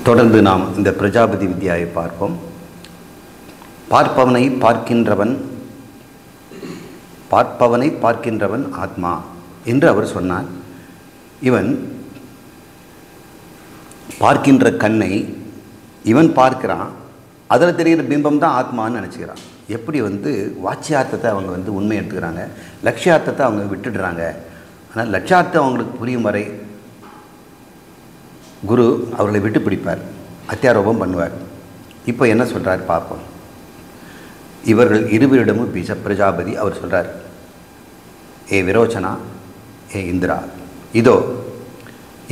தொடர்ந்து நாம் இந்த பிரஜாபதி வித்யாவை பார்ப்போம். பார்ப்பவனை பார்க்கின்றவன் ஆத்மா என்று அவர் சொன்னார். இவன் பார்க்கின்ற கண்ணை இவன் பார்க்கிறான், அதில் தெரிகிற பிம்பம் தான் ஆத்மான்னு நினச்சிக்கிறான். எப்படி வாட்சியார்த்தத்தை அவங்க உண்மை எடுத்துக்கிறாங்க, லட்சியார்த்தத்தை அவங்க விட்டுடுறாங்க. ஆனால் லட்சியார்த்தம் அவங்களுக்கு புரியும் வரை குரு அவர்களை விட்டு பிடிப்பார், அத்தியாரோபம் பண்ணுவார். இப்போ என்ன சொல்கிறார் பார்ப்போம். இவர்கள் இருவரிடமும் பிரஜாபதி அவர் சொல்கிறார், ஏ விரோச்சனா, ஏ இந்திரா, இதோ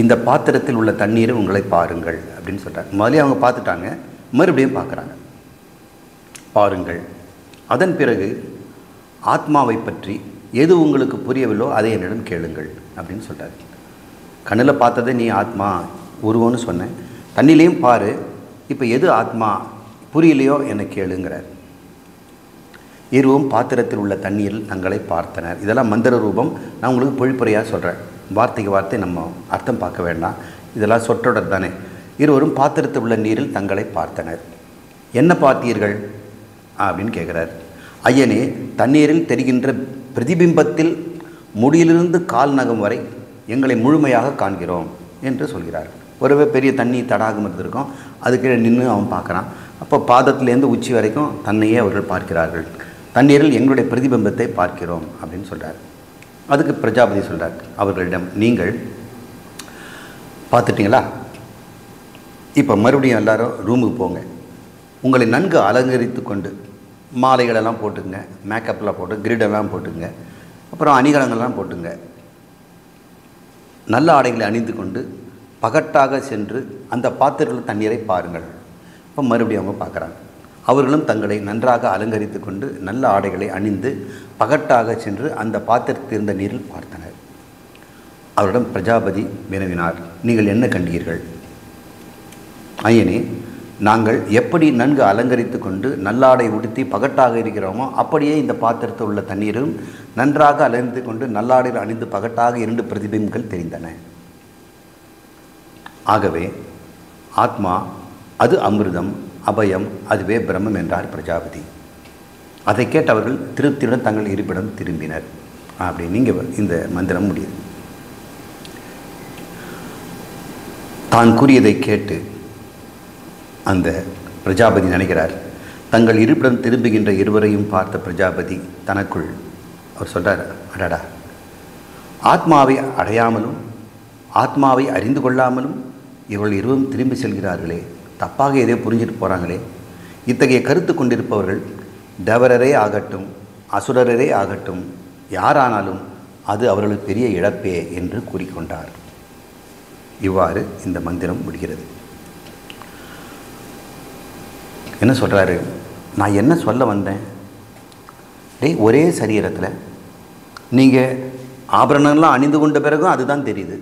இந்த பாத்திரத்தில் உள்ள தண்ணீரை உங்களை பாருங்கள் அப்படின்னு சொல்கிறார். முதலே அவங்க பார்த்துட்டாங்க, மறுபடியும் பார்க்குறாங்க. பாருங்கள், அதன் பிறகு ஆத்மாவை பற்றி எது உங்களுக்கு புரியவில்லையோ அதை என்னிடம் கேளுங்கள் அப்படின்னு சொல்கிறார். கண்ணில் பார்த்ததை நீ ஆத்மா உருவம்னு சொன்னேன், தண்ணிலையும் பாரு, இப்போ எது ஆத்மா புரியலையோ என்னை கேளுங்கிறார். இருவரும் பாத்திரத்தில் உள்ள தண்ணீரில் தங்களை பார்த்தனர். இதெல்லாம் மந்திர ரூபம், நான் உங்களுக்கு பொழிப்புரையாக சொல்கிறேன். வார்த்தைக்கு வார்த்தை நம்ம அர்த்தம் பார்க்க வேண்டாம், இதெல்லாம் சொற்றொடர் தானே. இருவரும் பாத்திரத்தில் உள்ள நீரில் தங்களை பார்த்தனர். என்ன பார்த்தீர்கள் அப்படின்னு கேட்குறார். ஐயனே, தண்ணீரில் தெரிகின்ற பிரதிபிம்பத்தில் முடியிலிருந்து கால் நகம் வரை எங்களை முழுமையாக காண்கிறோம் என்று சொல்கிறார். ஒரு பெரிய தண்ணி தடாகம் இருந்திருக்கும், அதுக்கு நின்று அவன் பார்க்குறான். அப்போ பாதத்திலேருந்து உச்சி வரைக்கும் தன்னையே அவர்கள் பார்க்கிறார்கள். தண்ணீரில் எங்களுடைய பிரதிபிம்பத்தை பார்க்கிறோம் அப்படின்னு சொல்கிறார். அதுக்கு பிரஜாபதி சொல்கிறார் அவர்களிடம், நீங்கள் பார்த்துட்டிங்களா, இப்போ மறுபடியும் எல்லாரும் ரூமுக்கு போங்க, உங்களை நன்கு அலங்கரித்து கொண்டு மாலைகளெல்லாம் போட்டுங்க, மேக்கப்லாம் போட்டு கிரீடெல்லாம் போட்டுங்க, அப்புறம் அணிகலங்கள்லாம் போட்டுங்க, நல்ல ஆடைகளை அணிந்து கொண்டு பகட்டாக சென்று அந்த பாத்திரத்தில் தண்ணீரை பாருங்கள். இப்போ மறுபடியும் அவங்க பார்க்குறாங்க. அவர்களும் தங்களை நன்றாக அலங்கரித்து கொண்டு நல்ல ஆடைகளை அணிந்து பகட்டாக சென்று அந்த பாத்திரத்தில் இருந்த நீரில் பார்த்தனர். அவரிடம் பிரஜாபதி வினவினார், நீங்கள் என்ன கண்டீர்கள்? ஐயனே, நாங்கள் எப்படி நன்கு அலங்கரித்து கொண்டு நல்லாடை உடுத்தி பகட்டாக இருக்கிறோமோ அப்படியே இந்த பாத்திரத்தில் உள்ள தண்ணீரும் நன்றாக அலங்கரித்து கொண்டு நல்லாடையில் அணிந்து பகட்டாக 2 பிரதிபிம்பங்கள் தெரிந்தன. ஆகவே ஆத்மா அது அமிர்தம், அபயம், அதுவே பிரம்மம் என்றார் பிரஜாபதி. அதை கேட்டவர்கள் திருப்தியுடன் தங்கள் இருப்பிடம் திரும்பினர். அப்படின்னு இங்கே இந்த மந்திரம் முடியுது. தான் கூறியதை கேட்டு அந்த பிரஜாபதி நினைக்கிறார். தங்கள் இருப்பிடம் திரும்புகின்ற இருவரையும் பார்த்த பிரஜாபதி தனக்குள் அவர் சொல்கிறார், அடடா, ஆத்மாவை அடையாமலும் ஆத்மாவை அறிந்து கொள்ளாமலும் இவர்கள் இருவரும் திரும்பி செல்கிறார்களே, தப்பாக எதையோ புரிஞ்சிட்டு போகிறாங்களே. இத்தகைய கருத்து கொண்டிருப்பவர்கள் தேவரரே ஆகட்டும் அசுரரே ஆகட்டும் யாரானாலும் அது அவர்களுக்கு பெரிய இழப்பே என்று கூறிக்கொண்டார். இவ்வாறு இந்த மந்திரம் முடிகிறது. என்ன சொல்கிறாரு, நான் என்ன சொல்ல வந்தேன்? ஒரே சரீரத்தில் நீங்கள் ஆபரணங்கள்லாம் அணிந்து கொண்ட பிறகும் அதுதான் தெரியுது,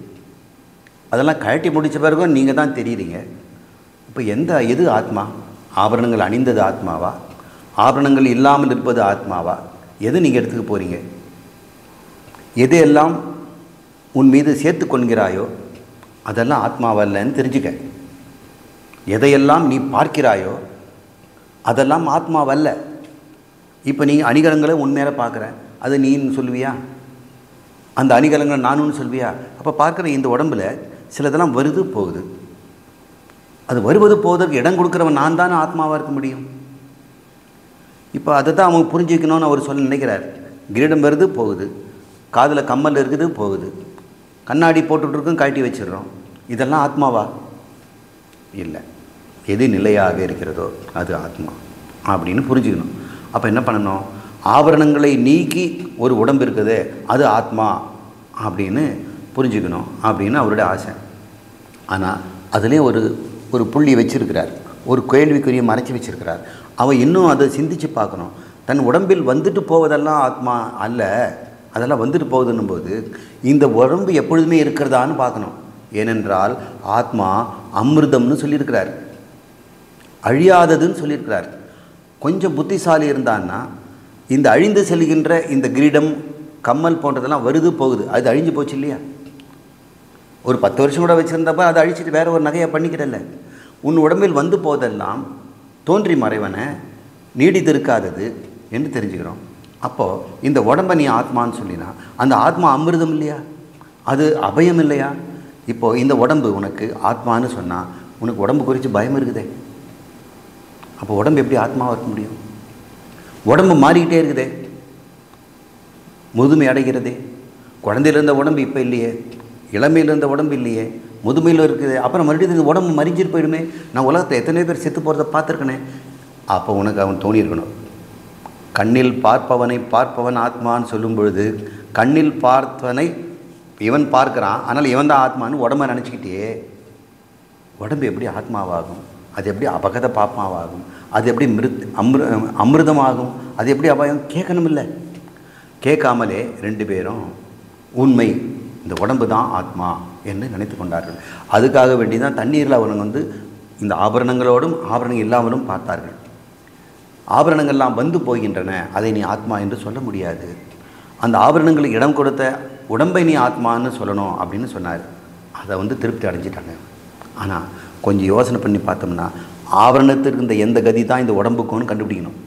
அதெல்லாம் கழட்டி முடித்த பிறகும் நீங்கள் தான் தெரியுறீங்க. இப்போ எது ஆத்மா? ஆபரணங்கள் அணிந்தது ஆத்மாவா, ஆபரணங்கள் இல்லாமல் இருப்பது ஆத்மாவா? எது நீங்கள் எடுத்துக்க போகிறீங்க? எதையெல்லாம் உன் மீது சேர்த்து கொள்கிறாயோ அதெல்லாம் ஆத்மாவல்லன்னு தெரிஞ்சுக்க. எதையெல்லாம் நீ பார்க்கிறாயோ அதெல்லாம் ஆத்மாவல்ல. இப்போ நீ அணிகலங்களை உன் மேலே பார்க்குற, அது நீன்னு சொல்லுவியா? அந்த அணிகலங்களை நானுன்னு சொல்வியா? அப்போ பார்க்குற இந்த உடம்பில் சிலதெல்லாம் வருது போகுது. அது வருவது போவதற்கு இடம் கொடுக்குறவன் நான் தானே ஆத்மாவாக இருக்க முடியும். இப்போ அதை தான் அவங்க புரிஞ்சிக்கணும்னு அவர் சொல்ல நினைக்கிறார். கிரீடம் வருது போகுது, காதில் கம்மல் இருக்குது போகுது, கண்ணாடி போட்டுட்ருக்கும் கழட்டி வச்சிடுறோம், இதெல்லாம் ஆத்மாவா? இல்லை. எது நிலையாக இருக்கிறதோ அது ஆத்மா அப்படின்னு புரிஞ்சுக்கணும். அப்போ என்ன பண்ணணும்? ஆபரணங்களை நீக்கி ஒரு உடம்பு இருக்குது, அது ஆத்மா அப்படின்னு புரிஞ்சுக்கணும் அப்படின்னு அவருடைய ஆசை. ஆனால் அதுலேயும் ஒரு புள்ளி வச்சிருக்கிறார், ஒரு கேள்விக்குரிய மறைச்சி வச்சிருக்கிறார். அவன் இன்னும் அதை சிந்தித்து பார்க்கணும். தன் உடம்பில் வந்துட்டு போவதெல்லாம் ஆத்மா அல்ல, அதெல்லாம் வந்துட்டு போகுதுன்னும் போது இந்த உடம்பு எப்பொழுதுமே இருக்கிறதான்னு பார்க்கணும். ஏனென்றால் ஆத்மா அமிர்தம்னு சொல்லியிருக்கிறார், அழியாததுன்னு சொல்லியிருக்கிறார். கொஞ்சம் புத்திசாலி இருந்தான்னா இந்த அழிந்து செல்கின்ற இந்த கிரீடம் கம்மல் போன்றதெல்லாம் வருது போகுது, அது அழிஞ்சு போச்சு இல்லையா? ஒரு 10 வருஷம் கூட வச்சுருந்தப்ப அதை அழிச்சிட்டு வேறு ஒரு நகையை பண்ணிக்கிடல. உன் உடம்பில் வந்து போதெல்லாம் தோன்றி மறைவன நீடித்திருக்காதது என்று தெரிஞ்சுக்கிறோம். அப்போது இந்த உடம்பை நீ ஆத்மான்னு சொல்லினா அந்த ஆத்மா அமிர்தம் இல்லையா, அது அபயம் இல்லையா? இப்போது இந்த உடம்பு உனக்கு ஆத்மான்னு சொன்னால் உனக்கு உடம்பு குறித்து பயம் இருக்குதே, அப்போ உடம்பு எப்படி ஆத்மாவாக இருக்க முடியும்? உடம்பு மாறிக்கிட்டே இருக்குதே, முதுமை அடைகிறதே. குழந்தையில் இருந்த உடம்பு இப்போ இல்லையே, இளமையில் இருந்த உடம்பு இல்லையே, முதுமையில் இருக்குது. அப்புறம் மறுபடியும் இந்த உடம்பு மறிஞ்சிட்டு போயிடுமே. நான் உலகத்தை எத்தனை பேர் செத்து போகிறத பார்த்துருக்கனே. அப்போ உனக்கு அவன் தோணியிருக்கணும், கண்ணில் பார்ப்பவனை பார்ப்பவன் ஆத்மான்னு சொல்லும் பொழுது கண்ணில் பார்த்தவனை இவன் பார்க்குறான், அதனால் இவன் தான் ஆத்மான்னு உடம்பை நினச்சிக்கிட்டே உடம்பு எப்படி ஆத்மாவாகும்? அது எப்படி அபகத பாப்மாவாகும்? அது எப்படி அமிர்தமாகும்? அது எப்படி அபாயம்? கேட்கணும் இல்லை. கேட்காமலே ரெண்டு பேரும் உண்மை இந்த உடம்பு தான் ஆத்மா என்று நினைத்து கொண்டார்கள். அதுக்காக வேண்டி தான் தண்ணீரில் அவங்க இந்த ஆபரணங்களோடும் ஆபரணங்கள் இல்லாமலும் பார்த்தார்கள். ஆபரணங்கள்லாம் வந்து போகின்றன, அதை நீ ஆத்மா என்று சொல்ல முடியாது. அந்த ஆபரணங்களுக்கு இடம் கொடுத்த உடம்பை நீ ஆத்மான்னு சொல்லணும் அப்படின்னு சொன்னார். அதை திருப்தி அடைஞ்சிட்டாங்க. ஆனால் கொஞ்சம் யோசனை பண்ணி பார்த்தோம்னா ஆபரணத்திற்கு இந்த எந்த கதி தான் இந்த உடம்புக்கும்னு கண்டுபிடிக்கணும்.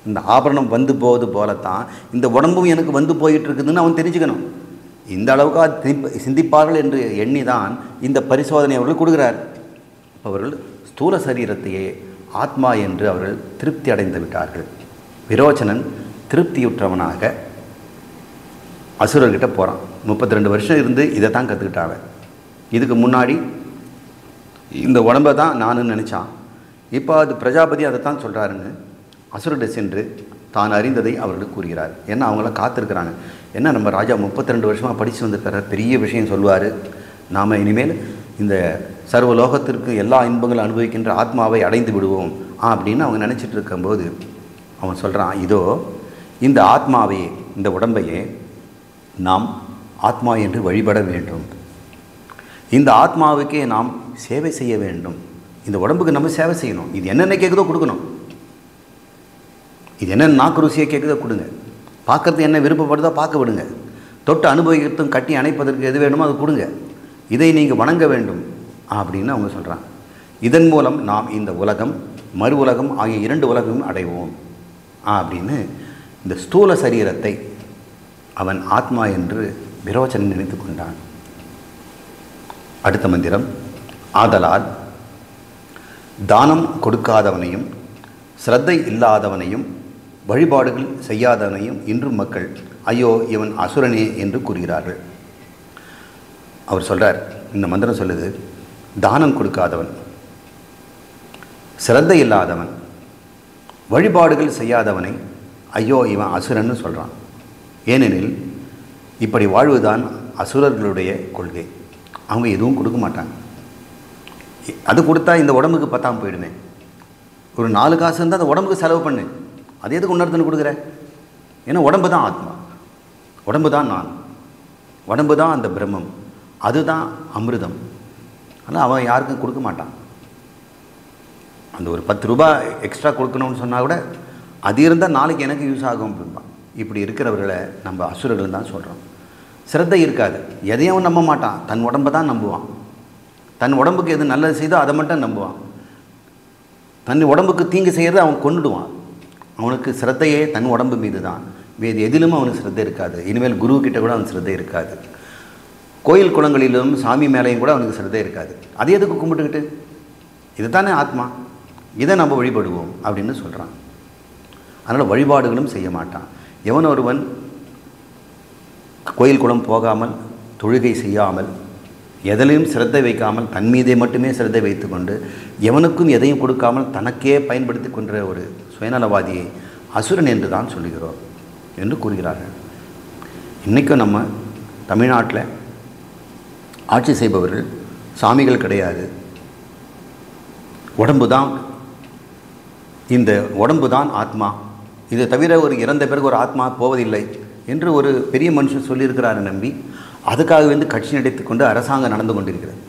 இந்த ஆபரணம் வந்து போவது போலத்தான் இந்த உடம்பும் எனக்கு வந்து போயிட்டு இருக்குதுன்னு அவன் தெரிஞ்சுக்கணும். இந்த அளவுக்கு சிந்திப்பார்கள் என்று எண்ணி தான் இந்த பரிசோதனை அவர்கள் கொடுக்கிறார். அவர்கள் ஸ்தூல சரீரத்தையே ஆத்மா என்று அவர்கள் திருப்தி அடைந்து விட்டார்கள். விரோச்சனன் திருப்தியுற்றவனாக அசுரர்கிட்ட போகிறான். 32 வருஷம் இருந்து இதை தான் கற்றுக்கிட்டாங்க. இதுக்கு முன்னாடி இந்த உடம்பை தான் நானுன்னு நினச்சான். இப்போ அது பிரஜாபதி அதை தான் சொல்கிறாருன்னு அசுரர்கிட்ட சென்று தான் அறிந்ததை அவர்களுக்கு கூறுகிறார். ஏன்னா அவங்களாம் காத்திருக்கிறாங்க. என்ன நம்ம ராஜா 32 வருஷமாக படித்து வந்திருக்கிறார், பெரிய விஷயம் சொல்லுவார், நாம் இனிமேல் இந்த சர்வலோகத்திற்கு எல்லா இன்பங்களும் அனுபவிக்கின்ற ஆத்மாவை அடைந்து விடுவோம் அப்படின்னு அவங்க நினச்சிட்டு இருக்கும்போது அவன் சொல்கிறான், இதோ இந்த ஆத்மாவையே, இந்த உடம்பையே நாம் ஆத்மா என்று வழிபட வேண்டும். இந்த ஆத்மாவுக்கே நாம் சேவை செய்ய வேண்டும். இந்த உடம்புக்கு நம்ம சேவை செய்யணும். இது என்னென்ன கேட்குதோ கொடுக்கணும். இது என்ன நாக்கு ருசியை கேட்குதோ கொடுங்க. பார்க்கறது என்ன விருப்பப்படுதோ பார்க்க விடுங்க. தொட்டு அனுபவிக்கிறதும் கட்டி அணைப்பதற்கு எது வேணுமோ அது கொடுங்க. இதை நீங்கள் வணங்க வேண்டும் அப்படின்னு அவங்க சொல்கிறாங்க. இதன் மூலம் நாம் இந்த உலகம், மறு உலகம் ஆகிய 2 உலகமும் அடைவோம் அப்படின்னு இந்த ஸ்தூல சரீரத்தை அவன் ஆத்மா என்று விரோச்சனன் நினைத்து கொண்டான். அடுத்த மந்திரம், ஆதலால் தானம் கொடுக்காதவனையும் ஸ்ரத்தை இல்லாதவனையும் வழிபாடுகள் செய்யாதவனையும் இன்றும் மக்கள் ஐயோ இவன் அசுரனே என்று கூறுகிறார்கள். அவர் சொல்கிறார், இந்த மந்திரம் சொல்லுது, தானம் கொடுக்காதவன், ஸ்ரத்தை இல்லாதவன், வழிபாடுகள் செய்யாதவனை ஐயோ இவன் அசுரன்னு சொல்கிறான். ஏனெனில் இப்படி வாழ்வுதான் அசுரர்களுடைய கொள்கை. அவங்க எதுவும் கொடுக்க மாட்டாங்க. அது கொடுத்தா இந்த உடம்புக்கு பத்தாமல் போயிடுமே. ஒரு 4 காசு இருந்தால் அந்த உடம்புக்கு செலவு பண்ணு, அது எதுக்கு இன்னொருத்தனு கொடுக்குற? ஏன்னா உடம்பு தான் ஆத்மா, உடம்பு தான் நான், உடம்பு தான் அந்த பிரம்மம், அதுதான் அமிர்தம். ஆனால் அவன் யாருக்கும் கொடுக்க மாட்டான். அந்த ஒரு 10 ரூபாய் எக்ஸ்ட்ரா கொடுக்கணும்னு சொன்னால் கூட அது இருந்தால் நாளைக்கு எனக்கு யூஸ் ஆகும் அப்படின்பான். இப்படி இருக்கிறவர்களை நம்ம அசுரர்கள் தான் சொல்கிறோம். சிரத்தை இருக்காது, எதையும் நம்ப மாட்டான், தன் உடம்பை தான் நம்புவான். தன் உடம்புக்கு எது நல்லது செய்தோ அதை மட்டும் நம்புவான். தன் உடம்புக்கு தீங்கு செய்கிறத அவன் கொண்டுடுவான். அவனுக்கு சிரத்தையே தன் உடம்பு மீது தான், வேறு எதிலும் அவனுக்கு சிரத்தை இருக்காது. இனிமேல் குருக்கிட்ட கூட அவனுக்கு சிரத்தை இருக்காது. கோயில் குளங்களிலும் சாமி மேலேயும் கூட அவனுக்கு சிரத்தை இருக்காது. அதை எதுக்கு கும்பிட்டுக்கிட்டு? இது தானே ஆத்மா, இதை நம்ம வழிபடுவோம் அப்படின்னு சொல்கிறான். அதனால் வழிபாடுகளும் செய்ய மாட்டான். எவன் ஒருவன் கோயில் குளம் போகாமல், தொழுகை செய்யாமல், எதிலையும் சிரத்தை வைக்காமல், தன் மீதே மட்டுமே சிரத்தை வைத்து கொண்டு எவனுக்கும் எதையும் கொடுக்காமல் தனக்கே பயன்படுத்தி கொன்ற ஒரு சுயநலவாதியை அசுரன் என்று தான் சொல்லுகிறோம் என்று கூறுகிறார்கள். இன்றைக்கும் நம்ம தமிழ்நாட்டில் ஆட்சி செய்பவர்கள் சாமிகள் கிடையாது, உடம்பு தான், இந்த உடம்பு தான் ஆத்மா, இதை தவிர ஒரு இறந்த பிறகு ஒரு ஆத்மா போவதில்லை என்று ஒரு பெரிய மனுஷன் சொல்லியிருக்கிறாரு நம்பி அதுக்காக கட்சி நடத்தி கொண்டு அரசாங்கம் நடந்து கொண்டிருக்கிறது.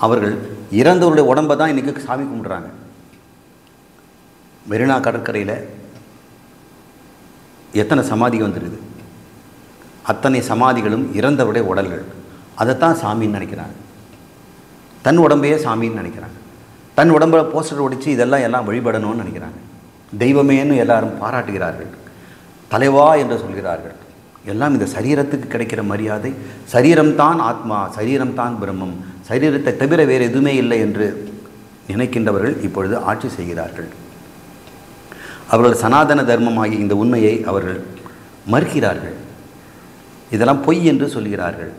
அவர்கள் இறந்தவருடைய உடம்பை தான் இன்றைக்கி சாமி கும்பிட்றாங்க. மெரினா கடற்கரையில் எத்தனை சமாதி வந்துடுது, அத்தனை சமாதிகளும் இறந்தவருடைய உடல்கள். அதைத்தான் சாமின்னு நினைக்கிறாங்க, தன் உடம்பையே சாமின்னு நினைக்கிறாங்க. தன் உடம்புல போஸ்டர் ஒடிச்சு இதெல்லாம் எல்லாம் வழிபடணும்னு நினைக்கிறாங்க. தெய்வமேன்னு எல்லாரும் பாராட்டுகிறார்கள், தலைவா என்று சொல்கிறார்கள். எல்லாம் இந்த சரீரத்துக்கு கிடைக்கிற மரியாதை. சரீரம்தான் ஆத்மா, சரீரம்தான் பிரம்மம், சரீரத்தை தவிர வேறு எதுவுமே இல்லை என்று நினைக்கின்றவர்கள் இப்பொழுது ஆட்சி செய்கிறார்கள். அவர்கள் சனாதன தர்மமாகிய இந்த உண்மையை அவர்கள் மறுக்கிறார்கள். இதெல்லாம் பொய் என்று சொல்கிறார்கள்.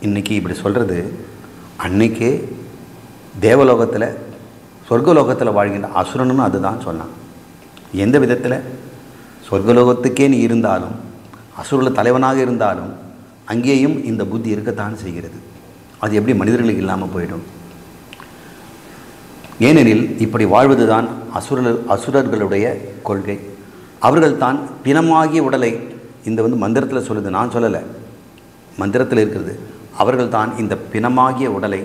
இன்றைக்கி இப்படி சொல்கிறது, அன்னைக்கே தேவலோகத்தில் சொர்க்கலோகத்தில் வாழ்கின்ற அசுரனும் அதுதான் சொன்னான். எந்த விதத்தில்? சொர்க்கலோகத்துக்கே நீ இருந்தாலும், அசுரல தலைவனாக இருந்தாலும், அங்கேயும் இந்த புத்தி இருக்கத்தான் செய்கிறது. அது எப்படி மனிதர்களுக்கு இல்லாமல் போயிடும்? ஏனெனில் இப்படி வாழ்வது தான் அசுரர்களுடைய கொள்கை. அவர்கள் தான் பிணமாகிய உடலை, இந்த மந்திரத்தில் சொல்லுது, நான் சொல்லலை, மந்திரத்தில் இருக்கிறது. அவர்கள் தான் இந்த பிணமாகிய உடலை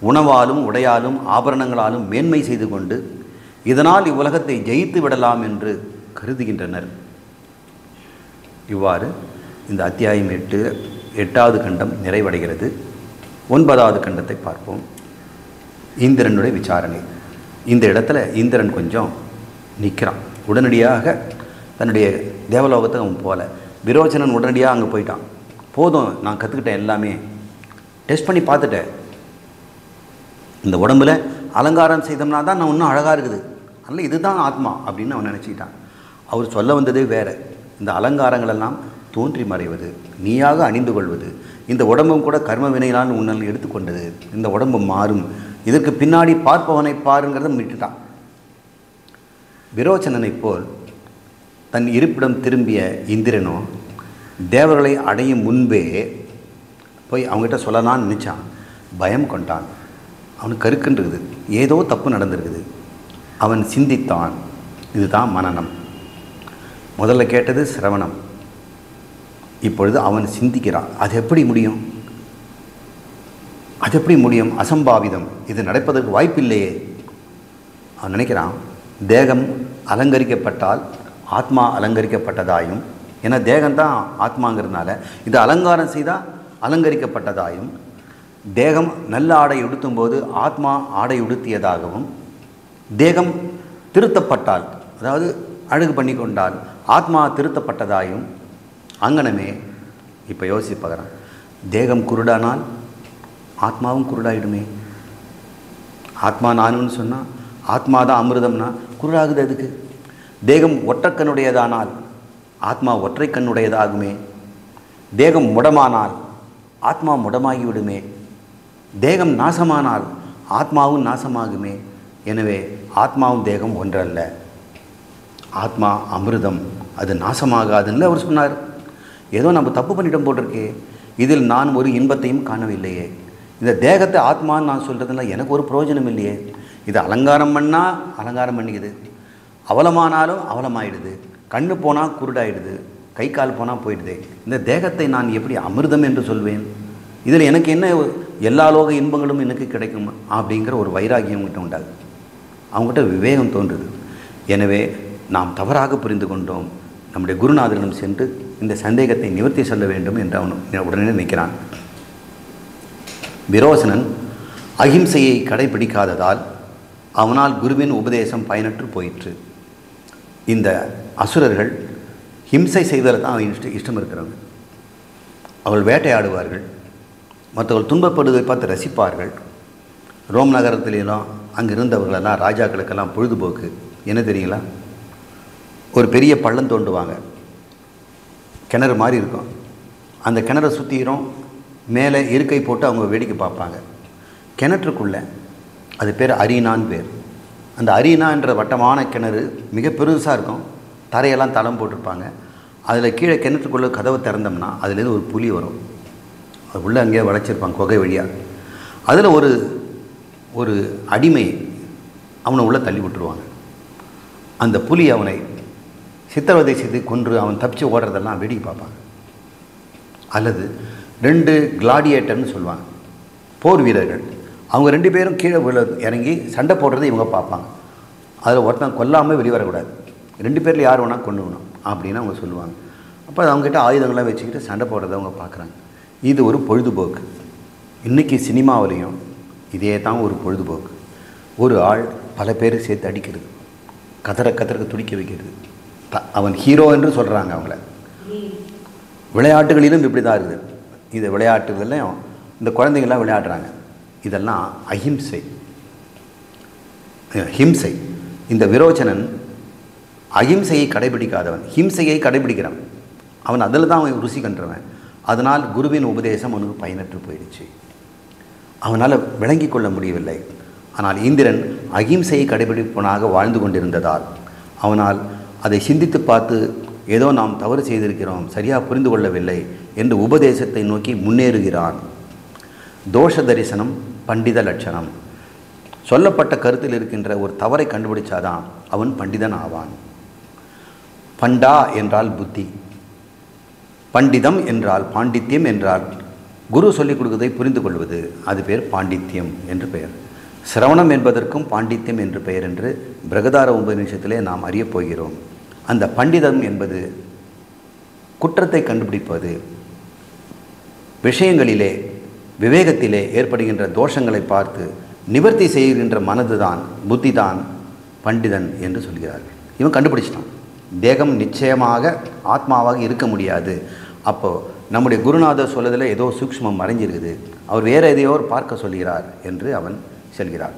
உணவாலும் உடையாலும் ஆபரணங்களாலும் மேன்மை செய்து கொண்டு இதனால் இவ்வுலகத்தை ஜெயித்து விடலாம் என்று கருதுகின்றனர். இவ்வாறு இந்த அத்தியாயம் 8வது கண்டம் நிறைவடைகிறது. 9வது கண்டத்தை பார்ப்போம். இந்திரனுடைய விசாரணை. இந்த இடத்துல இந்திரன் கொஞ்சம் நிற்கிறான். உடனடியாக தன்னுடைய தேவலோகத்தை அவன் போல. விரோச்சனன் உடனடியாக அங்கே போயிட்டான். போதும், நான் கற்றுக்கிட்டேன், எல்லாமே டெஸ்ட் பண்ணி பார்த்துட்டேன். இந்த உடம்பில் அலங்காரம் செய்தோம்னா தான் நான் இன்னும் அழகாக இருக்குது, அதனால் இதுதான் ஆத்மா அப்படின்னு அவன் நினச்சிக்கிட்டான். அவர் சொல்ல வந்ததே வேறு. இந்த அலங்காரங்களெல்லாம் தோன்றி மறைவது, நீயாக அணிந்து கொள்வது, இந்த உடம்பும் கூட கர்ம வினையினால் உன்னால் எடுத்துக்கொண்டது, இந்த உடம்பு மாறும், இதற்கு பின்னாடி பார்ப்பவனை பாருங்கிறத விட்டுட்டான். விரோச்சனனை போல் தன் இருப்பிடம் திரும்பிய இந்திரனோ தேவர்களை அடையும் முன்பே போய் அவங்ககிட்ட சொல்லலான்னு நினச்சான். பயம் கொண்டான். அவனுக்கு கருக்குன்றது, ஏதோ தப்பு நடந்திருக்குது. அவன் சிந்தித்தான். இதுதான் மனனம். முதல்ல கேட்டது சிரவணம், இப்பொழுது அவன் சிந்திக்கிறான். அது எப்படி முடியும்? அது எப்படி முடியும்? அசம்பாவிதம், இது நடப்பதற்கு வாய்ப்பில்லையே. அவன் நினைக்கிறான், தேகம் அலங்கரிக்கப்பட்டால் ஆத்மா அலங்கரிக்கப்பட்டதாயும், ஏன்னா தேகம்தான் ஆத்மாங்கிறதுனால இது அலங்காரம் செய்தால் அலங்கரிக்கப்பட்டதாயும், தேகம் நல்ல ஆடை உடுத்தும் போது ஆத்மா ஆடை உடுத்தியதாகவும், தேகம் திருத்தப்பட்டால், அதாவது அழகு பண்ணி கொண்டால் ஆத்மா திருத்தப்பட்டதாயும், அங்கனமே இப்போ யோசிப்பாகிறான், தேகம் குருடானால் ஆத்மாவும் குருடாயிடுமே. ஆத்மா நானுன்னு சொன்னால் ஆத்மா தான் அமிர்தம்னா குருடாகுது. அதுக்கு தேகம் ஒற்றைக்கண்ணுடையதானால் ஆத்மா ஒற்றை கண்ணுடையதாகுமே. தேகம் முடமானால் ஆத்மா முடமாகிவிடுமே. தேகம் நாசமானால் ஆத்மாவும் நாசமாகுமே. எனவே ஆத்மாவும் தேகம் ஒன்றல்ல, ஆத்மா அமிர்தம், அது நாசமாகாதுன்னு அவர் சொன்னார். ஏதோ நம்ம தப்பு பண்ணிட்டோம் போட்டிருக்கே, இதில் நான் ஒரு இன்பத்தையும் காணவில்லையே. இந்த தேகத்தை ஆத்மான்னு நான் சொல்கிறதுல எனக்கு ஒரு பிரயோஜனம் இல்லையே. இது அலங்காரம் பண்ணால் அலங்காரம் பண்ணிக்குது, அவலமானாலும் அவலமாயிடுது, கண்ணு போனால் குருடாயிடுது, கை கால் போனால் போயிடுது. இந்த தேகத்தை நான் எப்படி அமிர்தம் என்று சொல்வேன்? இதில் எனக்கு என்ன, எல்லா லோக இன்பங்களும் எனக்கு கிடைக்கும் அப்படிங்கிற ஒரு வைராகியம் அவங்ககிட்ட உண்டாது. அவங்ககிட்ட விவேகம் தோன்றுது. எனவே நாம் தவறாக புரிந்து கொண்டோம், நம்முடைய குருநாதரிடம் சென்று இந்த சந்தேகத்தை நிவர்த்தி சொல்ல வேண்டும் என்று அவன் உடனே நிற்கிறான். விரோசனன் அகிம்சையை கடைபிடிக்காததால் அவனால் குருவின் உபதேசம் பயனற்று போயிற்று. இந்த அசுரர்கள் ஹிம்சை செய்வதில் தான் அவன் இஷ்டம் இருக்கிறவங்க. அவள் வேட்டையாடுவார்கள், மற்றவர்கள் துன்பப்படுவதை பார்த்து ரசிப்பார்கள். ரோம் நகரத்திலாம் அங்கே இருந்தவர்களெல்லாம் ராஜாக்களுக்கெல்லாம் பொழுதுபோக்கு என்ன தெரியுங்களா? ஒரு பெரிய பள்ளம் தோண்டுவாங்க, கிணறு மாதிரி இருக்கும். அந்த கிணறை சுற்றிடும், மேலே இருக்கை போட்டு அவங்க வேடிக்கை பார்ப்பாங்க. கிணற்றுக்குள்ளே, அது பேர் அரீனான்னு பேர். அந்த அரீனான்ற வட்டமான கிணறு மிக பெருசாக இருக்கும். தரையெல்லாம் தளம் போட்டிருப்பாங்க. அதில் கீழே கிணற்றுக்குள்ளே கதவை திறந்தோம்னா அதுலேருந்து ஒரு புலி வரும். அது உள்ளே அங்கேயே வளைச்சிருப்பாங்க குகை வழியாக. அதில் ஒரு அடிமை அவனை உள்ளே தள்ளி விட்டுருவாங்க. அந்த புலி அவனை சித்திரவதை செய்து கொன்று அவன் தப்பிச்சு ஓடுறதெல்லாம் வேடிக்கை பார்ப்பாங்க. அல்லது 2 கிளாடியேட்டர்னு சொல்லுவாங்க, போர் வீரர்கள். அவங்க 2 பேரும் கீழே இறங்கி சண்டை போடுறதை இவங்க பார்ப்பாங்க. அதில் ஒருத்தன் கொல்லாமல் வெளிவரக்கூடாது, 2 பேரில் யார் வேணால் கொண்டு வேணும் அப்படின்னு அவங்க சொல்லுவாங்க. அப்போ அவங்ககிட்ட ஆயுதங்கள்லாம் வச்சுக்கிட்டு சண்டை போடுறதை அவங்க பார்க்குறாங்க. இது ஒரு பொழுதுபோக்கு. இன்றைக்கி சினிமாவிலையும் இதே தான் ஒரு பொழுதுபோக்கு. ஒரு ஆள் பல பேர் சேர்த்து அடிக்கிறது, கதறக்க துடிக்க வைக்கிறது. அவன் ஹீரோ என்று சொல்கிறாங்க அவங்கள. விளையாட்டுகளிலும் இப்படி தான் இருக்குது. இது விளையாட்டுகள்லையும் இந்த குழந்தைங்கள்லாம் விளையாடுறாங்க. இதெல்லாம் அஹிம்சை, ஹிம்சை. இந்த விரோச்சனன் அஹிம்சையை கடைபிடிக்காதவன், ஹிம்சையை கடைபிடிக்கிறவன். அவன் அதில் தான் அவன் ருசி கன்றவன். அதனால் குருவின் உபதேசம் அவனுக்கு பயனற்று போயிடுச்சு. அவனால் விளங்கி கொள்ள முடியவில்லை. ஆனால் இந்திரன் அஹிம்சையை கடைபிடிப்பவனாக வாழ்ந்து கொண்டிருந்ததால் அவனால் அதை சிந்தித்து பார்த்து ஏதோ நாம் தவறு செய்திருக்கிறோம், சரியாக புரிந்து கொள்ளவில்லை என்று உபதேசத்தை நோக்கி முன்னேறுகிறான். தோஷ தரிசனம் பண்டித லட்சணம். சொல்லப்பட்ட கருத்தில் இருக்கின்ற ஒரு தவறை கண்டுபிடிச்சாதான் அவன் பண்டிதன் ஆவான். பண்டா என்றால் புத்தி, பண்டிதம் என்றால் பாண்டித்யம் என்றால் குரு சொல்லிக் கொடுப்பதை புரிந்து கொள்வது, அது பேர் பாண்டித்யம் என்று பெயர். சிரவணம் என்பதற்கும் பாண்டித்யம் என்று பெயர் என்று பிரகதார உபநிஷத்திலே நாம் அறியப் போகிறோம். அந்த பண்டிதம் என்பது குற்றத்தை கண்டுபிடிப்பது, விஷயங்களிலே விவேகத்திலே ஏற்படுகின்ற தோஷங்களை பார்த்து நிவர்த்தி செய்கின்ற மனதுதான், புத்தி தான் பண்டிதன் என்று சொல்கிறார்கள். இவன் கண்டுபிடிச்சிட்டான், தேகம் நிச்சயமாக ஆத்மாவாக இருக்க முடியாது. அப்போது நம்முடைய குருநாதர் சொல்வதில் ஏதோ சூக்ஷ்மம் மறைஞ்சிருக்குது, அவர் வேறு எதையோ பார்க்க சொல்கிறார் என்று அவன் செல்கிறார்.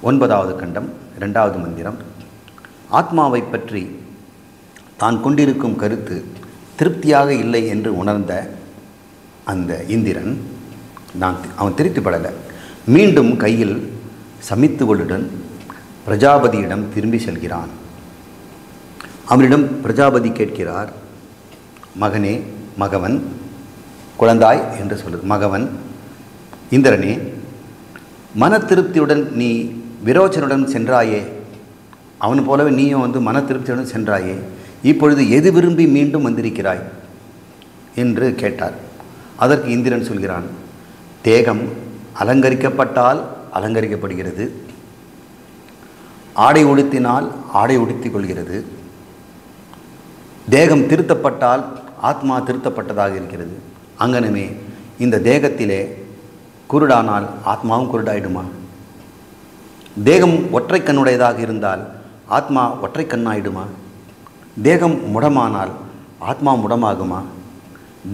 9வது கண்டம் 2வது மந்திரம். ஆத்மாவை பற்றி தான் கொண்டிருக்கும் கருத்து திருப்தியாக இல்லை என்று உணர்ந்த அந்த இந்திரன் அவன் திருப்திப்படலை. மீண்டும் கையில் சமித்துகளுடன் பிரஜாபதியிடம் திரும்பி செல்கிறான். அவனிடம் பிரஜாபதி கேட்கிறார், மகனே, மகவன், குழந்தாய் என்று சொல்லுது, மகவன், இந்திரனே, மன திருப்தியுடன் நீ விரோச்சனுடன் சென்றாயே, அவன் போலவே நீயும் மன திருப்தியுடன் சென்றாயே, இப்பொழுது எது விரும்பி மீண்டும் வந்திருக்கிறாய் என்று கேட்டார். அதற்கு இந்திரன் சொல்கிறான், தேகம் அலங்கரிக்கப்பட்டால் அலங்கரிக்கப்படுகிறது, ஆடை உடுத்தினால் ஆடை உடுத்திக் கொள்கிறது, தேகம் திருத்தப்பட்டால் ஆத்மா திருத்தப்பட்டதாக இருக்கிறது. அங்கனமே இந்த தேகத்திலே குருடானால் ஆத்மாவும் குருடாயிடுமா? தேகம் ஒற்றை கண்ணுடையதாக இருந்தால் ஆத்மா ஒற்றை கண்ணாயிடுமா? தேகம் முடமானால் ஆத்மா முடமாகுமா?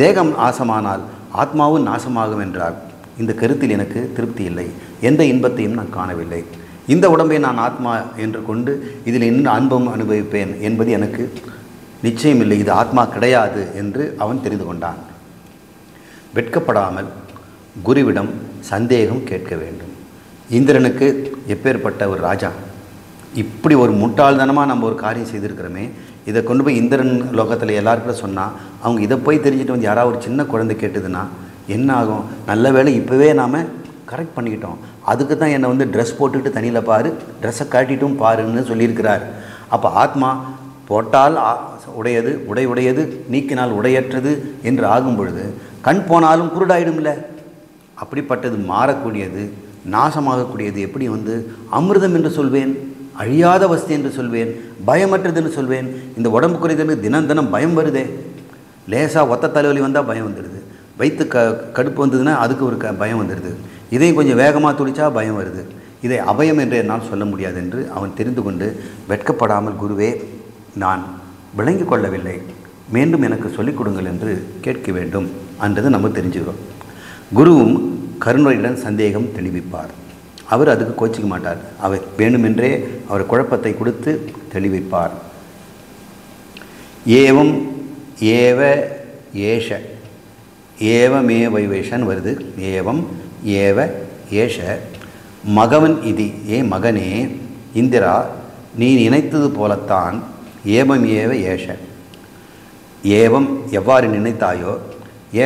தேகம் நாசமானால் ஆத்மாவும் நாசமாகும் என்றால் இந்த கருத்தில் எனக்கு திருப்தி இல்லை, எந்த இன்பத்தையும் நான் காணவில்லை. இந்த உடம்பை நான் ஆத்மா என்று கொண்டு இதில் என்ன அன்பம் அனுபவிப்பேன் என்பது எனக்கு நிச்சயமில்லை, இது ஆத்மா கிடையாது என்று அவன் தெரிந்து கொண்டான். வெட்கப்படாமல் குருவிடம் சந்தேகம் கேட்க வேண்டும். இந்திரனுக்கு எப்பேற்பட்ட ஒரு ராஜா, இப்படி ஒரு முட்டாள்தனமாக நம்ம ஒரு காரியம் செய்திருக்கிறோமே, இதை கொண்டு போய் இந்திரன் லோகத்தில் எல்லாருக்கும் சொன்னால் அவங்க இதை போய் தெரிஞ்சுட்டு யாராவது ஒரு சின்ன குழந்தை கேட்டுதுன்னா என்ன ஆகும்? நல்ல வேளை இப்போவே நாம் கரெக்ட் பண்ணிக்கிட்டோம், அதுக்கு தான் என்னை ட்ரெஸ் போட்டுக்கிட்டு தண்ணியில் பாரு, ட்ரெஸ்ஸை காட்டிட்டும் பாருன்னு சொல்லியிருக்கிறார். அப்போ ஆத்மா போட்டால் உடையது, உடையது, நீக்கினால் உடையற்றது என்று ஆகும் பொழுது கண் போனாலும் குருடாயிடும்ல. அப்படிப்பட்டது மாறக்கூடியது, நாசமாகக்கூடியது எப்படி அமிர்தம் என்று சொல்வேன், அழியாத வஸ்து என்று சொல்வேன், பயமற்றது என்று சொல்வேன். இந்த உடம்பு குறைதற்கு தினம் தினம் பயம் வருதே. லேசாக ஒத்த தலைவலி வந்தால் பயம் வந்துடுது, வயிற்று கடுப்பு வந்ததுன்னா அதுக்கு ஒரு பயம் வந்துடுது, இதையும் கொஞ்சம் வேகமாக துடிச்சா பயம் வருது. இதை அபயம் என்று என்னால் சொல்ல முடியாது என்று அவன் தெரிந்து கொண்டு வெட்கப்படாமல், குருவே, நான் விளங்கி கொள்ளவில்லை, மீண்டும் எனக்கு சொல்லிக் கொடுங்கள் என்று கேட்க வேண்டும் என்றது நம்ம தெரிஞ்சுக்கிறோம். குருவும் கருணையுடன் சந்தேகம் தெளிவிப்பார். அவர் அதுக்கு கோச்சிக்க மாட்டார், அவர் வேண்டுமென்றே அவர் குழப்பத்தை கொடுத்து தெளிவிப்பார். ஏவம் ஏவ ஏஷ, ஏவமே வைவேஷன் வருது, ஏவம் ஏவ ஏஷ மகவன் இதி, ஏ மகனே இந்திரா, நீ நினைத்தது போலத்தான், ஏவம் ஏவ ஏஷ, ஏவம் எவ்வாறு நினைத்தாயோ,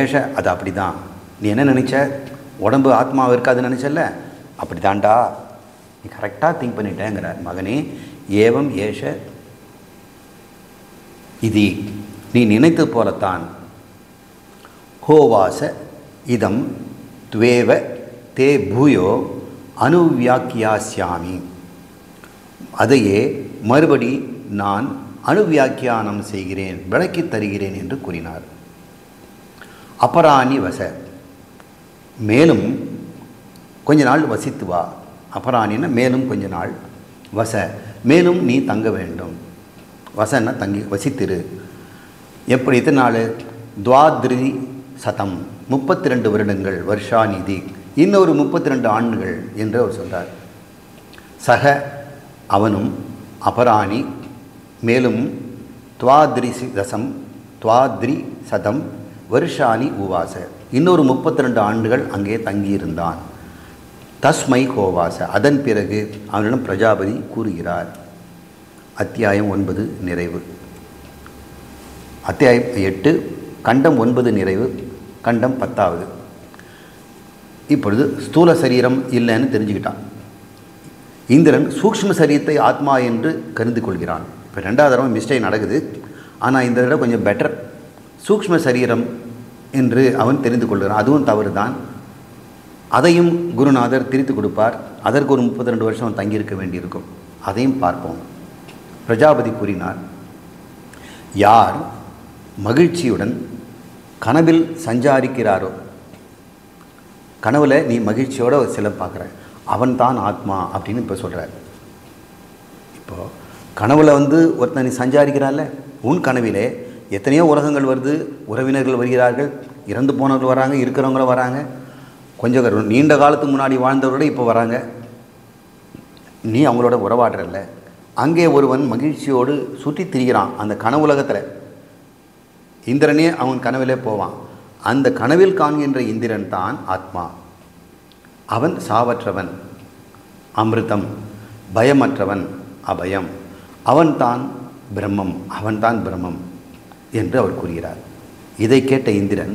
ஏஷ அது அப்படி தான். நீ என்ன நினச்ச, உடம்பு ஆத்மாவை இருக்காதுன்னு நினச்சல, அப்படி தாண்டா, நீ கரெக்டாக திங்க் பண்ணிட்டேங்கிறார். மகனே, ஏவம் ஏஷ இது, நீ நினைத்தது போலத்தான். ஹோவாச இதம் துவேவ தே பூயோ அனுவியாக்கியாஸ்யாமி, அதையே மறுபடி நான் அணுவியாக்கியானம் செய்கிறேன், விளக்கி தருகிறேன் என்று கூறினார். அபராணி வச, மேலும் கொஞ்ச நாள் வசித்து வா, அபராணின்னா மேலும் கொஞ்ச நாள், வச மேலும் நீ தங்க வேண்டும், வசன்னா தங்கி வசித்திரு. எப்படி இத்தனை நாள்? துவாத்ரி சதம் 32 வருடங்கள், வருஷா நிதி இன்னொரு 32 ஆண்டுகள் என்று அவர் சொல்கிறார். சக அவனும் அபராணி மேலும் துவாத்ரி சதம் வருஷாணி உவாச இன்னொரு 32 ஆண்டுகள் அங்கே தங்கியிருந்தான். தஸ்மை கோவாச அதன் பிறகு அவனிடம் பிரஜாபதி கூறுகிறார். அத்தியாயம் 9 நிறைவு. அத்தியாயம் 8 கண்டம் 9 நிறைவு, கண்டம் 10வது. இப்பொழுது ஸ்தூல சரீரம் இல்லைன்னு தெரிஞ்சுக்கிட்டான். இந்திரன் சூக்ஷ்ம சரீரத்தை ஆத்மா என்று கருதி கொள்கிறான். இப்போ 2வது தடவை மிஸ்டேக் நடக்குது. ஆனால் இந்த தடவை கொஞ்சம் பெட்டர், சூக்ஷ்ம சரீரம் என்று அவன் தெரிந்து கொள்கிறான். அதுவும் தவறு தான். அதையும் குருநாதர் திரித்து கொடுப்பார். அதற்கு ஒரு 32 வருஷம் அவன் தங்கியிருக்க வேண்டியிருக்கும். அதையும் பார்ப்போம். பிரஜாபதி கூறினார், யார் மகிழ்ச்சியுடன் கனவில் சஞ்சாரிக்கிறாரோ, கனவில் நீ மகிழ்ச்சியோட சில பார்க்குற, அவன் தான் ஆத்மா அப்படின்னு இப்போ சொல்கிறார். இப்போது கனவில் ஒருத்தன் நீ சஞ்சாரிக்கிறான்ல, உன் கனவிலே எத்தனையோ உலகங்கள் வருது, உறவினர்கள் வருகிறார்கள், இறந்து போனவர்கள் வராங்க, இருக்கிறவங்களும் வராங்க, கொஞ்சம் நீண்ட காலத்துக்கு முன்னாடி வாழ்ந்தவர்களோட இப்போ வராங்க. நீ அவங்களோட உறவாடுறல்ல, அங்கே ஒருவன் மகிழ்ச்சியோடு சுற்றி திரிகிறான் அந்த கனவுலகத்தில். இந்திரனே அவன் கனவிலே போவான். அந்த கனவில் காண்கின்ற இந்திரன் தான் ஆத்மா. அவன் சாவற்றவன், அமிர்தம், பயமற்றவன், அபயம். அவன்தான் பிரம்மம், அவன்தான் பிரம்மம் என்று அவர் கூறுகிறார். இதை கேட்ட இந்திரன்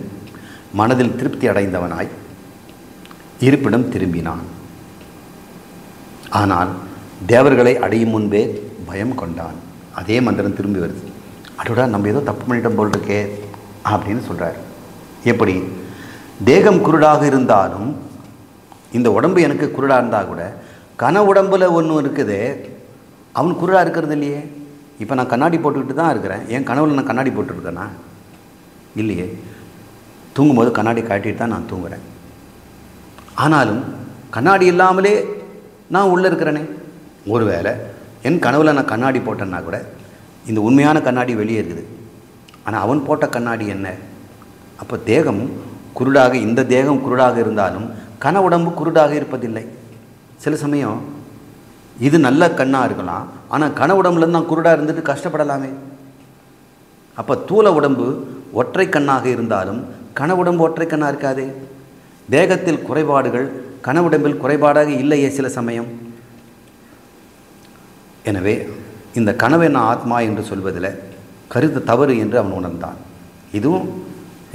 மனதில் திருப்தி அடைந்தவனாய் இருப்பிடம் திரும்பினான். ஆனால் தேவர்களை அடையும் முன்பே பயம் கொண்டான். அதே மந்திரம் திரும்பி வருது. அதோட நம்ம ஏதோ தப்பு பண்ணிட்டோம் போல் இருக்கே அப்படின்னு சொல்கிறார். எப்படி? தேகம் குருடாக இருந்தாலும், இந்த உடம்பு எனக்கு குருடாக இருந்தால் கூட கன உடம்பில் ஒன்று இருக்குது, அவன் குருடாக இருக்கிறது இல்லையே. இப்போ நான் கண்ணாடி போட்டுக்கிட்டு தான் இருக்கிறேன். என் கனவுல நான் கண்ணாடி போட்டுருக்கேனா? இல்லையே. தூங்கும்போது கண்ணாடி காட்டிட்டு தான் நான் தூங்குறேன். ஆனாலும் கண்ணாடி இல்லாமலே நான் உள்ளே இருக்கிறேனே. ஒருவேளை என் கனவில் நான் கண்ணாடி போட்டேன்னா கூட இந்த உண்மையான கண்ணாடி வெளியே இருக்குது. ஆனால் அவன் போட்ட கண்ணாடி என்ன? அப்போ தேகம் குருடாக, இந்த தேகம் குருடாக இருந்தாலும் கன உடம்பு குருடாக இருப்பதில்லை. சில சமயம் இது நல்ல கண்ணாக இருக்கலாம், ஆனால் கன உடம்புலேருந்து நான் குருடாக இருந்துட்டு கஷ்டப்படலாமே. அப்போ தூல உடம்பு ஒற்றை கண்ணாக இருந்தாலும் கன உடம்பு ஒற்றை கண்ணாக இருக்காதே. தேகத்தில் குறைபாடுகள் கன உடம்பில் குறைபாடாக இல்லையே சில சமயம். எனவே இந்த கனவை நான் ஆத்மா என்று சொல்வதில் கருத்து தவறு என்று அவன் உணர்ந்தான். இதுவும்